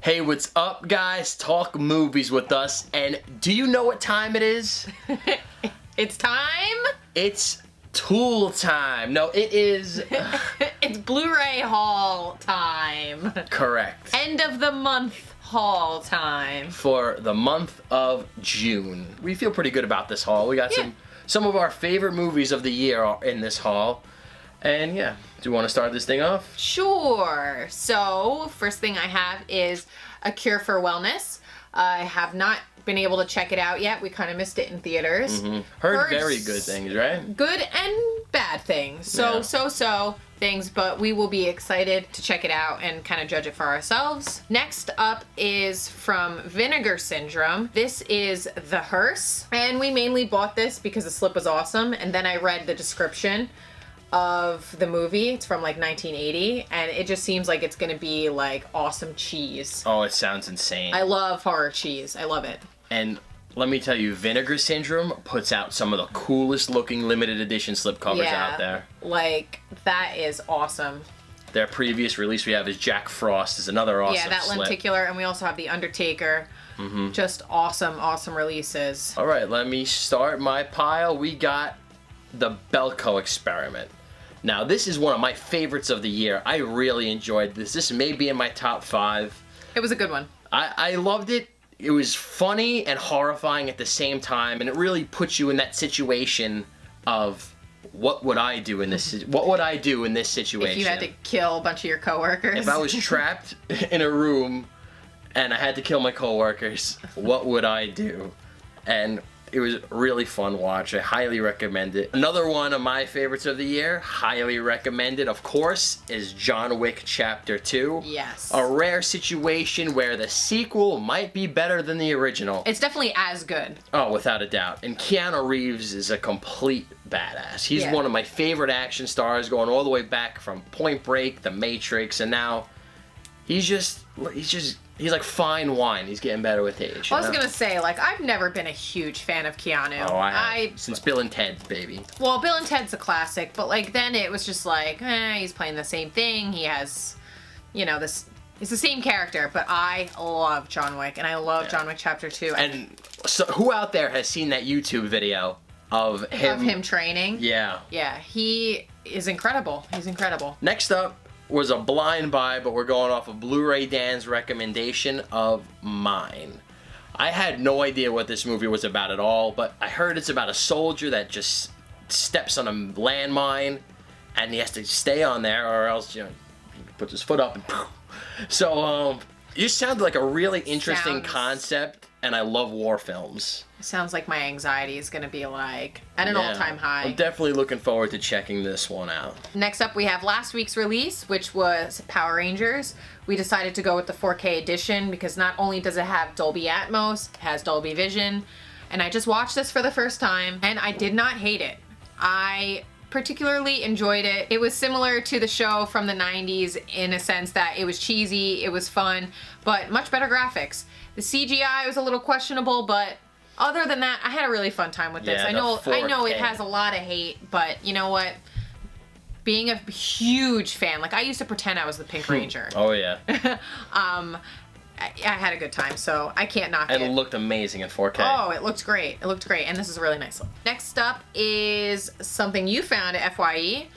Hey, what's up, guys? Talk movies with us. And do you know what time it is? It's time? It's Tool time. No, it is... It's Blu-ray haul time. Correct. End of the month haul time. For the month of June. We feel pretty good about this haul. We got some of our favorite movies of the year are in this haul. And yeah, do you want to start this thing off? Sure. So, first thing I have is A Cure for Wellness. I have not been able to check it out yet. We kind of missed it in theaters. Heard very good things, right? Good and bad things. So things, but we will be excited to check it out and kind of judge it for ourselves. Next up is from Vinegar Syndrome. This is The Hearse, and we mainly bought this because the slip was awesome, and then I read the description of the movie. It's from like 1980, and it just seems like it's gonna be like awesome cheese. Oh, it sounds insane. I love horror cheese. I love it. And let me tell you, Vinegar Syndrome puts out some of the coolest looking limited edition slipcovers out there. Like, that is awesome. Their previous release we have is Jack Frost, is another awesome that slip. lenticular, and we also have The Undertaker. Just awesome releases. All right, let me start my pile. We got the Belko Experiment. Now, this is one of my favorites of the year. I really enjoyed this. This may be in my top 5. It was a good one. I loved it. It was funny and horrifying at the same time, and it really puts you in that situation of what would I do in this situation? If you had to kill a bunch of your coworkers. If I was trapped in a room and I had to kill my coworkers, what would I do? And it was a really fun watch. I highly recommend it. Another one of my favorites of the year, highly recommended, of course, is John Wick Chapter 2. Yes. A rare situation where the sequel might be better than the original. It's definitely as good. Oh, without a doubt. And Keanu Reeves is a complete badass. He's one of my favorite action stars, going all the way back from Point Break, The Matrix, and now he's like fine wine. He's getting better with age. I was gonna say, like, I've never been a huge fan of Keanu. Oh, I have. Since Bill and Ted, baby. Well, Bill and Ted's a classic, but like then it was just like, he's playing the same thing. He has, it's the same character. But I love John Wick, and I love John Wick Chapter 2. And so, who out there has seen that YouTube video of him? Of him training. Yeah. Yeah, he is incredible. He's incredible. Next up was a blind buy, but we're going off of Blu-ray Dan's recommendation of mine. I had no idea what this movie was about at all, but I heard it's about a soldier that just steps on a landmine, and he has to stay on there, or else, he puts his foot up and poof. So, it sounded like a really interesting concept, and I love war films. Sounds like my anxiety is going to be like at an all-time high. I'm definitely looking forward to checking this one out. Next up, we have last week's release, which was Power Rangers. We decided to go with the 4K edition because not only does it have Dolby Atmos, it has Dolby Vision, and I just watched this for the first time, and I did not hate it. I particularly enjoyed it. It was similar to the show from the 90s in a sense that it was cheesy, it was fun, but much better graphics. The CGI was a little questionable, but other than that, I had a really fun time with this. I know it has a lot of hate, but you know what? Being a huge fan, like I used to pretend I was the Pink Ranger. Oh yeah. I had a good time, so I can't knock it. And it looked amazing in 4K. Oh, it looked great. It looked great, and this is a really nice look. Next up is something you found at FYE.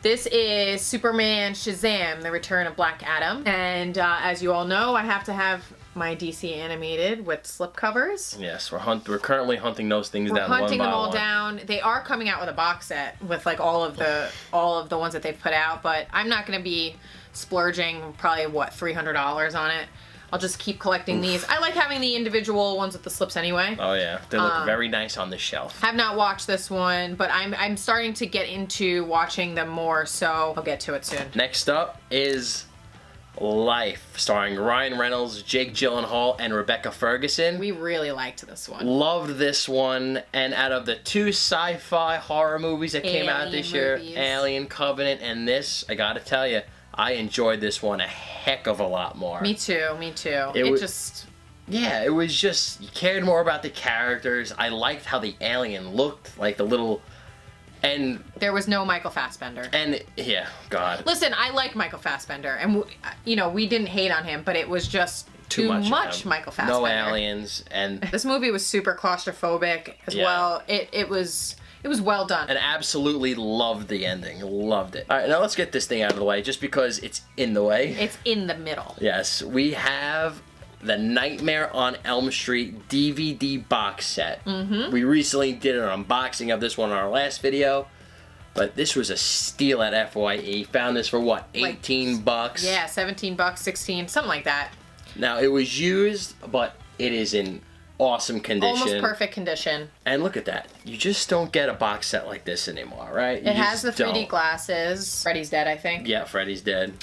This is Superman Shazam, The Return of Black Adam. And as you all know, I have to have my DC animated with slipcovers. Yes, we're currently hunting those things down. We're hunting them all down. They are coming out with a box set with like all of the ones that they've put out, but I'm not going to be splurging probably $300 on it. I'll just keep collecting these. I like having the individual ones with the slips anyway. Oh yeah, they look very nice on the shelf. Have not watched this one, but I'm starting to get into watching them more, so I'll get to it soon. Next up is Life, starring Ryan Reynolds, Jake Gyllenhaal, and Rebecca Ferguson. We really liked this one. Loved this one, and out of the 2 sci-fi horror movies that came out this year, Alien, Covenant, and this, I gotta tell you, I enjoyed this one a heck of a lot more. Me too. It was just, you cared more about the characters. I liked how the alien looked, like the little And there was no Michael Fassbender. And yeah, God. Listen, I like Michael Fassbender, and we didn't hate on him, but it was just too much Michael Fassbender. No aliens, and this movie was super claustrophobic as well. It was well done. And absolutely loved the ending. Loved it. All right, now let's get this thing out of the way, just because it's in the way. It's in the middle. Yes, we have the Nightmare on Elm Street DVD box set. We recently did an unboxing of this one in our last video, but this was a steal at FYE. Found this for what, 18 bucks? Yeah, 17 bucks, 16, something like that. Now, it was used, but it is in awesome condition. Almost perfect condition. And look at that. You just don't get a box set like this anymore, right? It has the 3D glasses. Freddy's dead, I think. Yeah, Freddy's dead.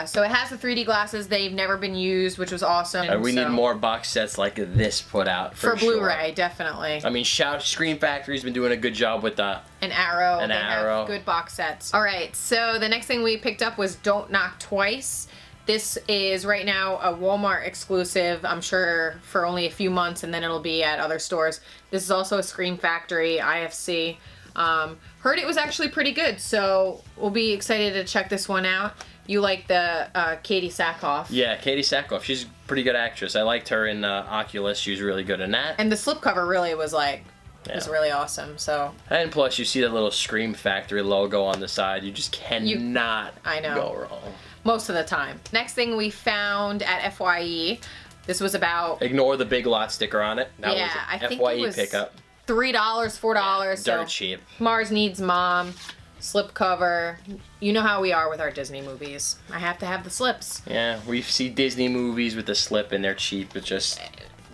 So it has the 3D glasses. They've never been used, which was awesome. And we need more box sets like this put out for Blu-ray, definitely. I mean, Scream Factory's been doing a good job with the... An Arrow. They have good box sets. All right, so the next thing we picked up was Don't Knock Twice. This is right now a Walmart exclusive, I'm sure for only a few months, and then it'll be at other stores. This is also a Scream Factory, IFC. Heard it was actually pretty good, so we'll be excited to check this one out. You like the Katie Sackhoff. Yeah, Katie Sackhoff. She's a pretty good actress. I liked her in Oculus. She was really good in that. And the slipcover really was like... It was really awesome, so... And plus, you see that little Scream Factory logo on the side. You just cannot go wrong. Most of the time. Next thing we found at FYE, this was about... Ignore the Big Lot sticker on it. That was I think FYE it was pickup. $3, $4. Dirt cheap. Mars Needs Mom, slipcover. You know how we are with our Disney movies. I have to have the slips. Yeah, we see Disney movies with the slip and they're cheap. It's just...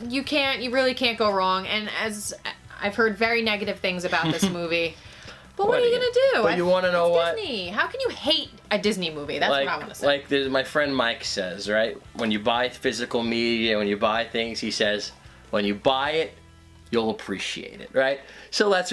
You really can't go wrong. And as I've heard very negative things about this movie... But what are you gonna do? But you want to know what? Disney. How can you hate a Disney movie? That's what I want to say. Like my friend Mike says, right? When you buy physical media, when you buy things, he says, when you buy it, you'll appreciate it, right? So that's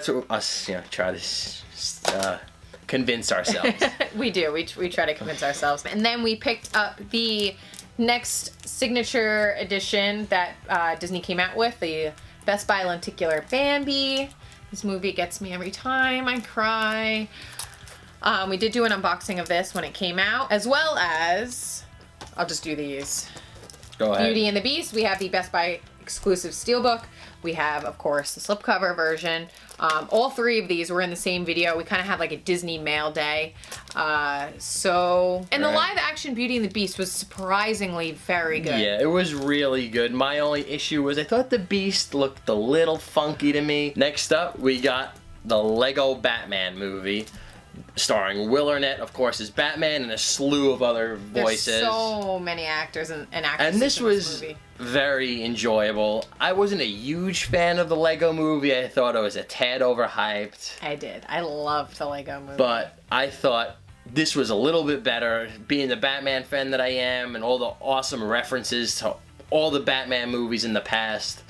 what us, try to convince ourselves. We do. We try to convince ourselves. And then we picked up the next signature edition that Disney came out with, the Best Buy Lenticular Bambi. This movie gets me every time. I cry. We did do an unboxing of this when it came out, as well as... I'll just do these. Go ahead. Beauty and the Beast. We have the Best Buy exclusive steelbook. We have, of course, the slipcover version. All three of these were in the same video. We kind of had like a Disney mail day. And the live action Beauty and the Beast was surprisingly very good. Yeah, it was really good. My only issue was I thought the Beast looked a little funky to me. Next up, we got the Lego Batman movie, starring Will Arnett, of course, as Batman, and a slew of other voices. There's so many actors and actresses. And this was movie. Very enjoyable. I wasn't a huge fan of the Lego movie. I thought it was a tad overhyped. I did. I loved the Lego movie. But I thought this was a little bit better, being the Batman fan that I am, and all the awesome references to all the Batman movies in the past.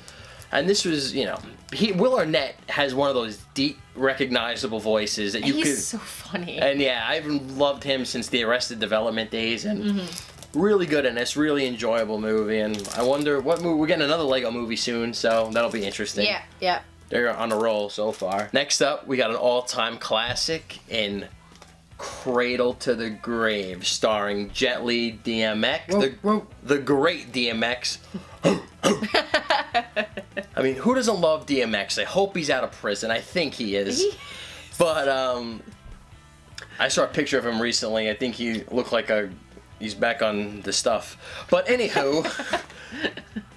And this was, Will Arnett has one of those deep, recognizable voices that He's so funny. And yeah, I've loved him since the Arrested Development days, and really good in this, really enjoyable movie. And I wonder what movie, we're getting another Lego movie soon, so that'll be interesting. Yeah. They're on a roll so far. Next up, we got an all-time classic in Cradle to the Grave, starring Jet Li, DMX, the great DMX. I mean, who doesn't love DMX? I hope he's out of prison. I think he is. But I saw a picture of him recently. I think he looked like he's back on the stuff. But anywho,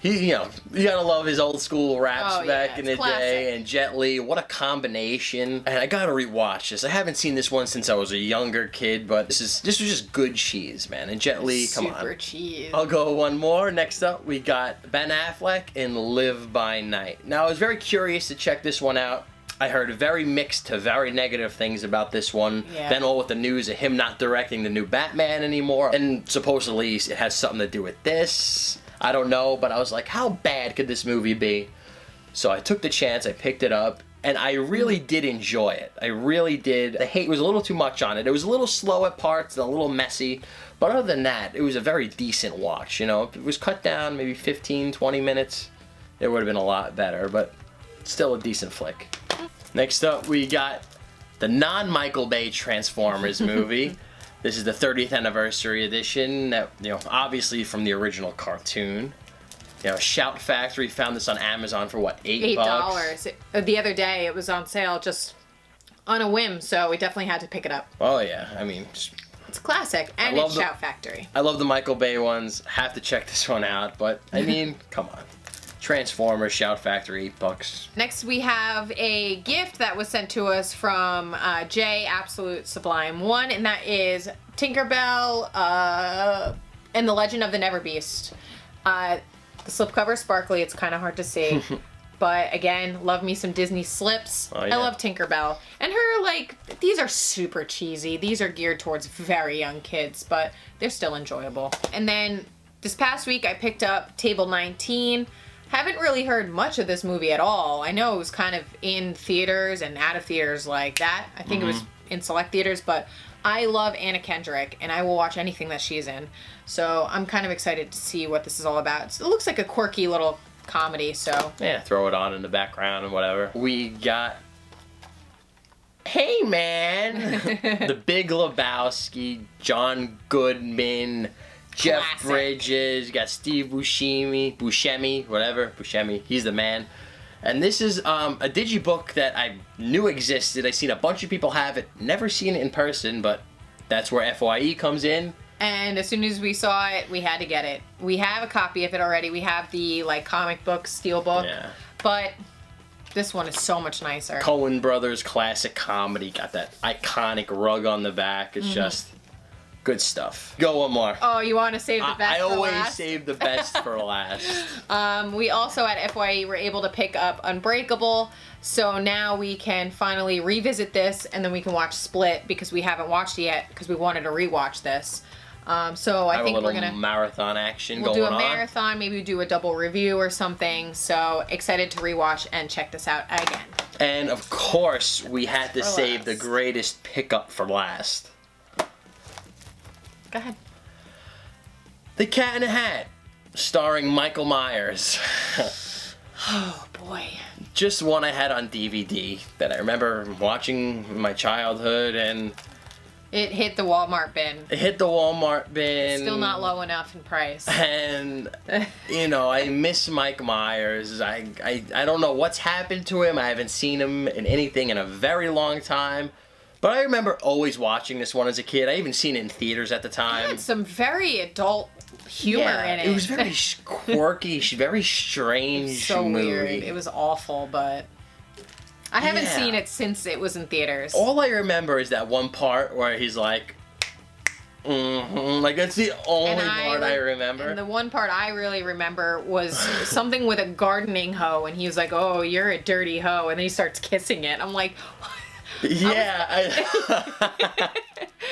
you gotta love his old school raps back in the day. And Jet Li, what a combination! And I gotta rewatch this. I haven't seen this one since I was a younger kid, but this was just good cheese, man. And Jet Li, come on, super cheese. I'll go one more. Next up, we got Ben Affleck in Live by Night. Now, I was very curious to check this one out. I heard very mixed to very negative things about this one. Yeah. Then all with the news of him not directing the new Batman anymore. And supposedly it has something to do with this. I don't know, but I was like, how bad could this movie be? So I took the chance, I picked it up, and I really did enjoy it. I really did. The hate was a little too much on it. It was a little slow at parts and a little messy. But other than that, it was a very decent watch. If it was cut down maybe 15, 20 minutes, it would have been a lot better. But still a decent flick. Next up, we got the non-Michael Bay Transformers movie. This is the 30th anniversary edition, that, obviously from the original cartoon. Shout Factory found this on Amazon for what, $8? $8. The other day it was on sale just on a whim, so we definitely had to pick it up. Oh yeah, I mean, it's classic, and it's Shout Factory. I love the Michael Bay ones. Have to check this one out, but I mean, come on. Transformers, Shout Factory, $8. Next we have a gift that was sent to us from J Absolute Sublime 1, and that is Tinkerbell and the Legend of the Never Beast. The slipcover is sparkly, it's kind of hard to see. But again, love me some Disney slips. Oh, yeah. I love Tinkerbell. And her, these are super cheesy. These are geared towards very young kids, but they're still enjoyable. And then this past week I picked up Table 19. Haven't really heard much of this movie at all. I know it was kind of in theaters and out of theaters like that. I think it was in select theaters, but I love Anna Kendrick, and I will watch anything that she's in. So I'm kind of excited to see what this is all about. It looks like a quirky little comedy, so. Yeah, throw it on in the background and whatever. We got Hey Man, The Big Lebowski, John Goodman, Jeff Classic. Bridges, you got Steve Buscemi, he's the man. And this is a digibook that I knew existed. I seen a bunch of people have it, never seen it in person, but that's where FYE comes in. And as soon as we saw it, we had to get it. We have a copy of it already. We have the comic book steelbook, Yeah. but this one is so much nicer. Coen Brothers classic comedy, got that iconic rug on the back. It's just good stuff. Go one more. Oh, you want to save the best I for always last? save the best for last. We also at FYE were able to pick up Unbreakable, so now we can finally revisit this, and then we can watch Split because we haven't watched it yet because we wanted to rewatch this. So I think we're gonna marathon action we'll going do a on. marathon, maybe do a double review or something. So excited to rewatch and check this out again. And of course, we had to For save the last. greatest pickup for last. Go ahead. The Cat in the Hat, starring Michael Myers. Oh boy. Just one I had on DVD that I remember watching in my childhood, and It hit the Walmart bin. it hit the Walmart bin. Still not low enough in price. And I miss Mike Myers. I don't know what's happened to him. I haven't seen him in anything in a very long time. But I remember always watching this one as a kid. I even seen it in theaters at the It time. had some very adult humor in it. It was very quirky, very strange so movie. weird. It was awful, but I haven't Yeah. seen it since it was in theaters. All I remember is that one part where he's like, like that's the only part I remember. And the one part I really remember was something with a gardening hoe, and he was like, "Oh, you're a dirty hoe," and then he starts kissing it. I'm like, Yeah.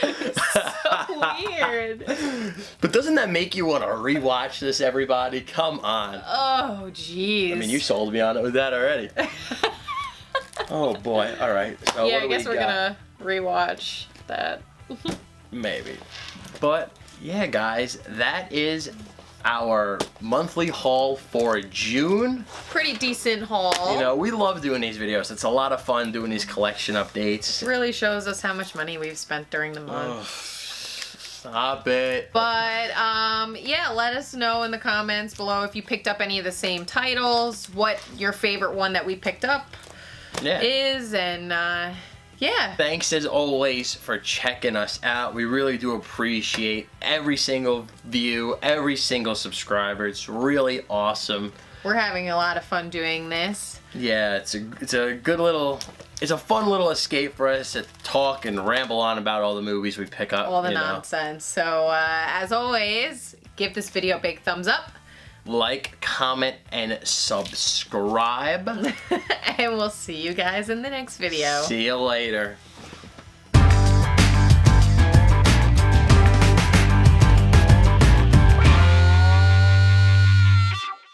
so weird. But doesn't that make you want to rewatch this, everybody? Come on. Oh, jeez. I mean, you sold me on it with that already. Oh boy. All right. So yeah, what I do guess we we're got? gonna rewatch that. Maybe. But yeah, guys, that is our monthly haul for June. Pretty decent haul. We love doing these videos. It's a lot of fun doing these collection updates. Really shows us how much money we've spent during the month. Stop it. But yeah, let us know in the comments below if you picked up any of the same titles, what your favorite one that we picked up Yeah. is, and yeah. Thanks as always for checking us out. We really do appreciate every single view, every single subscriber. It's really awesome. We're having a lot of fun doing this. Yeah, it's a good little, it's a fun little escape for us to talk and ramble on about all the movies we pick up. All the nonsense. So as always, give this video a big thumbs up. Like, comment, and subscribe. And we'll see you guys in the next video. See you later.